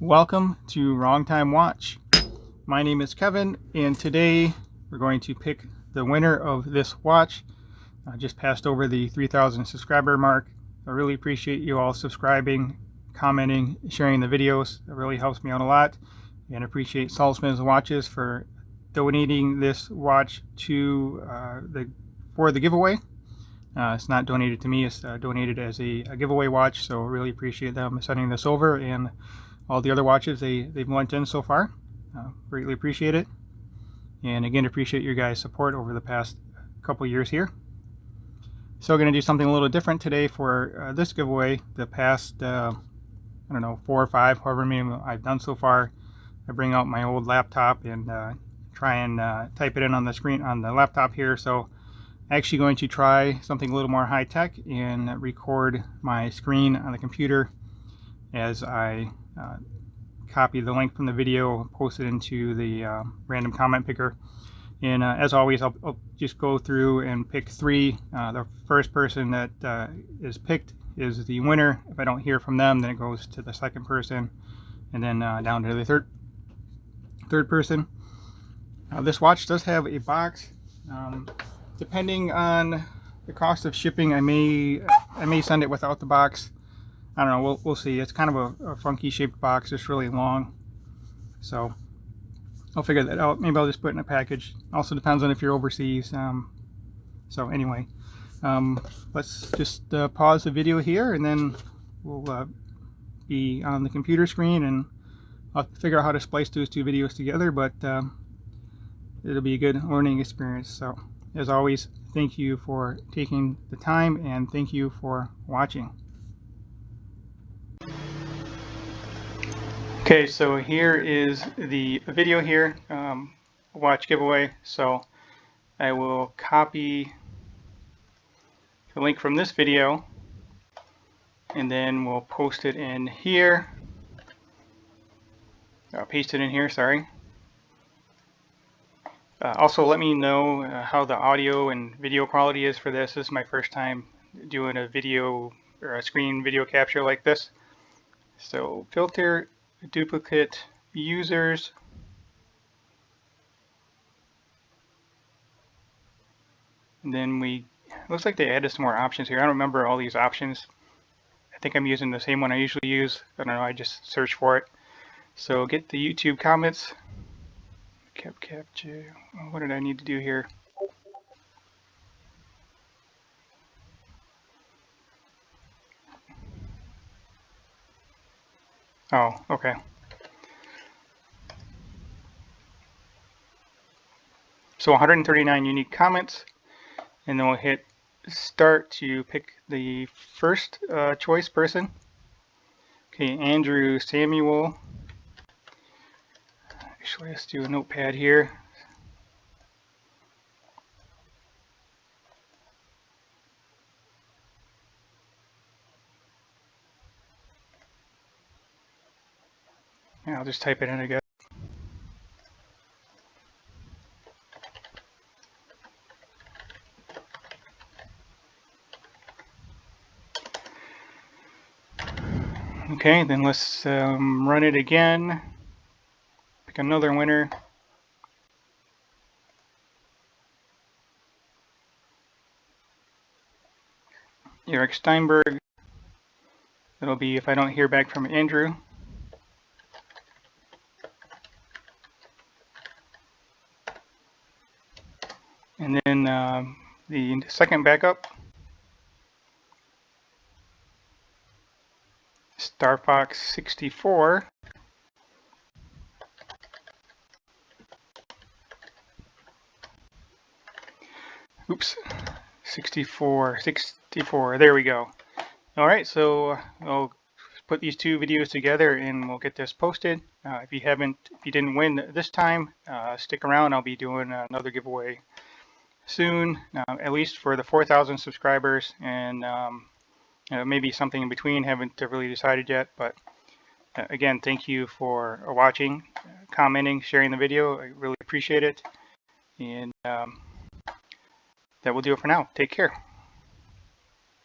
Welcome to Wrong Time Watch. My name is Kevin, and today we're going to pick the winner of this watch. I just passed over the 3,000 subscriber mark. I really appreciate you all subscribing, commenting, sharing the videos. It really helps me out a lot. And appreciate Saltzman's Watches for donating this watch to for the giveaway. It's not donated to me, it's donated as a giveaway watch, so really appreciate them sending this over, and all the other watches they've lent in so far. Greatly appreciate it, and again appreciate your guys' support over the past couple years here. So going to do something a little different today for this giveaway. The past I don't know, 4 or 5, however many I've done so far, I bring out my old laptop and try and type it in on the screen on the laptop here. So actually going to try something a little more high-tech and record my screen on the computer as I copy the link from the video, post it into the random comment picker. And as always, I'll just go through and pick 3. The first person that is picked is the winner. If I don't hear from them, then it goes to the second person, and then down to the third person. This watch does have a box. Depending on the cost of shipping, I may send it without the box. I don't know. We'll see. It's kind of a funky shaped box. It's really long, so I'll figure that out. Maybe I'll just put it in a package. Also depends on if you're overseas. So anyway, let's just pause the video here, and then we'll be on the computer screen, and I'll figure out how to splice those 2 videos together. But it'll be a good learning experience. So, as always, thank you for taking the time, and thank you for watching. Okay, so here is the video here, watch giveaway. So I will copy the link from this video, and then we'll post it in here. Paste it in here, sorry. Also, let me know how the audio and video quality is for this. This is my first time doing a video or a screen video capture like this. So filter duplicate users. And then looks like they added some more options here. I don't remember all these options. I think I'm using the same one I usually use. I don't know, I just search for it. So get the YouTube comments. Capture. What did I need to do here? Oh, okay. So 139 unique comments, and then we'll hit start to pick the first choice person. Okay, Andrew Samuel. Actually, let's do a notepad here. Yeah, I'll just type it in again. Okay, then let's run it again. Pick another winner. Eric Steinberg. It'll be if I don't hear back from Andrew. And then the second backup, Star Fox 64. Oops, 64, there we go. Alright, so I'll put these 2 videos together and we'll get this posted. If you didn't win this time, stick around. I'll be doing another giveaway soon, at least for the 4,000 subscribers, and maybe something in between. Haven't really decided yet, but again, thank you for watching, commenting, sharing the video. I really appreciate it, and that will do it for now. Take care.